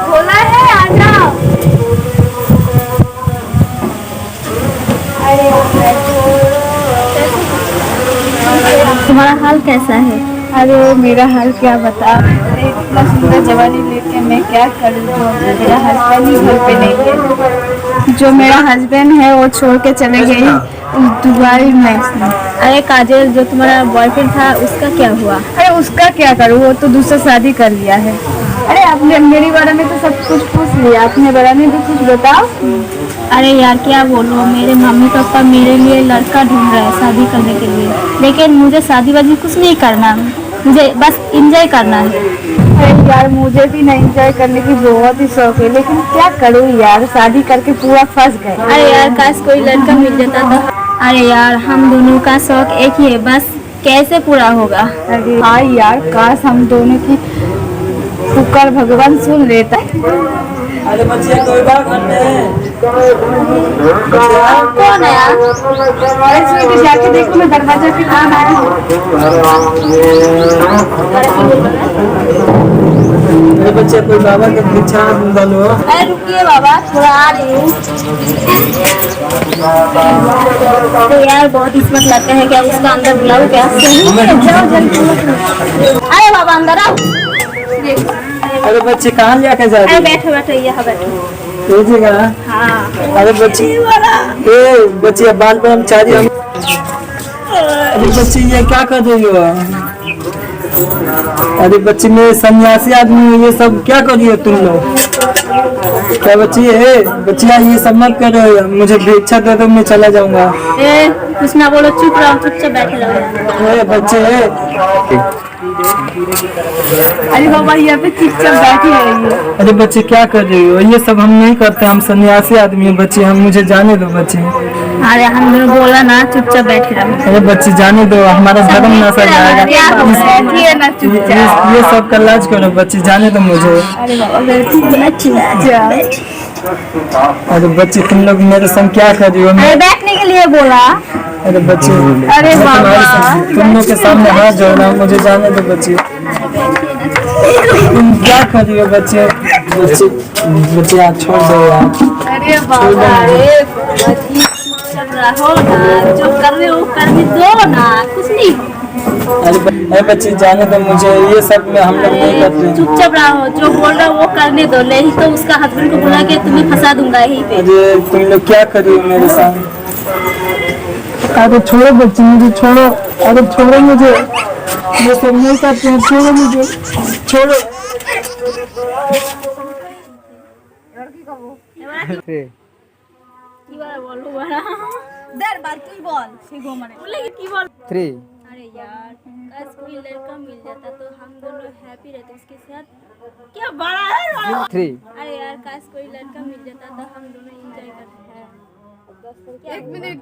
खोला है, आ जाओ। तुम्हारा हाल कैसा है? अरे मेरा हाल क्या बता। अरे इतना सुंदर जवानी लेके मैं क्या करूँ, जो मेरा हस्बैंड ही घर पे नहीं है। जो मेरा हस्बैंड है वो छोड़ के चले गए दुबई में। अरे काजल, जो तुम्हारा बॉयफ्रेंड था उसका क्या हुआ? अरे उसका क्या करूँ, वो तो दूसरा शादी कर लिया है। अरे आपने मेरे बारे में तो सब कुछ पूछ लिया, अपने बारे में भी कुछ बताओ। अरे यार क्या बोलूं, मेरे मम्मी पापा मेरे लिए लड़का ढूंढ रहे हैं शादी करने के लिए, लेकिन मुझे शादी वादी कुछ नहीं करना, मुझे बस एंजॉय करना है। अरे यार मुझे भी ना एंजॉय करने की बहुत ही शौक है, लेकिन क्या करूँ यार, शादी करके पूरा फंस गए। अरे यार काश कोई लड़का मिल जाता तो। अरे यार हम दोनों का शौक एक ही है, बस कैसे पूरा होगा? अरे हाँ यार, काश हम दोनों की पुकार भगवान सुन लेता। अरे बच्चे कोई बात नहीं। कौन है यार? अरे स्वीटी जाके देखो ना, दरवाजा पे कौन आया है। अरे बच्चे कोई बाबा के पीछा बोलो। अरे रुकिए बाबा, थोड़ा आ रही हूँ। तो यार बहुत किस्मत लगता है, क्या उसका अंदर बुलाऊं क्या? जाओ जल्दी। अरे बाबा अंदर आओ। अरे बच्चे कहाँ लेके जा अरे रही बैठो बैठो, यहाँ बैठो। है जगह? हाँ अरे बच्चे ए बच्चे बाल ब्रह्मचारी हम। अरे बच्चे ये क्या कर रही हो? अरे बच्चे मेरे सन्यासी आदमी हो, ये सब क्या कर रही हो तुम लोग? क्या बच्ची है? बच्चिया ये सब मत करो, मुझे भिक्षा दे दो, मैं चला जाऊंगा। ए कुछ ना बोलो, चुप रहो, चुपचाप बैठे रहो। अरे बच्चे अरे बाबा यहाँ पे चुपचाप बैठी रही। अरे बच्चे क्या कर रही हो? ये सब हम नहीं करते, हम सन्यासी आदमी हैं बच्चे, हम मुझे जाने दो बच्चे। अरे हम दोनों बोला ना चुपचाप बैठे रहो। अरे बच्चे जाने दो, हमारा धर्म ना सज जाएगा। बैठिए ना चुपचाप। ये सब का लाज करो बच्चे, जाने दो मुझे। अरे बाबा बैठी जा। अरे बच्चे तुम लोग मेरे संग क्या कर रही हो? अरे बैठने के लिए बोला। अरे बच्चे अरे मैं बाबा। तुम लोग के सामने हाथ जोड़ रहा हूँ, मुझे जाने दो बच्चे। तुम क्या कर रही हो बच्चे? बच्चे बच्चे यार छोड़ दो यार। अरे बाबा। चल रहो ना, जो कर रहे हो करने दो ना, कुछ नहीं। अरे बच्चे जाने दो मुझे, ये सब में हम लोग नहीं करते। चुपचाप रहो, जो बोल रहे हो वो करने दो, नहीं तो उसका हस्बैंड को बुला के तुम्हें फंसा दूंगा यहीं पे। अरे तुम लोग क्या कर रही हो मेरे साथ? अरे छोड़ो बच्चे, मुझे छोड़ो। अरे छोड़ो मुझे, ये सब नहीं करते हैं, छोड़ो मुझे, छोड़ो। বলো বাড়া দেড় বার তুই বল সে গো মানে बोले কি বল 3 अरे यार काश कोई लड़का मिल जाता तो हम दोनों हैप्पी रहते उसके साथ। क्या बड़ा है 3 अरे यार काश कोई लड़का मिल जाता तो हम दोनों एंजॉय करते हैं। 1 मिनट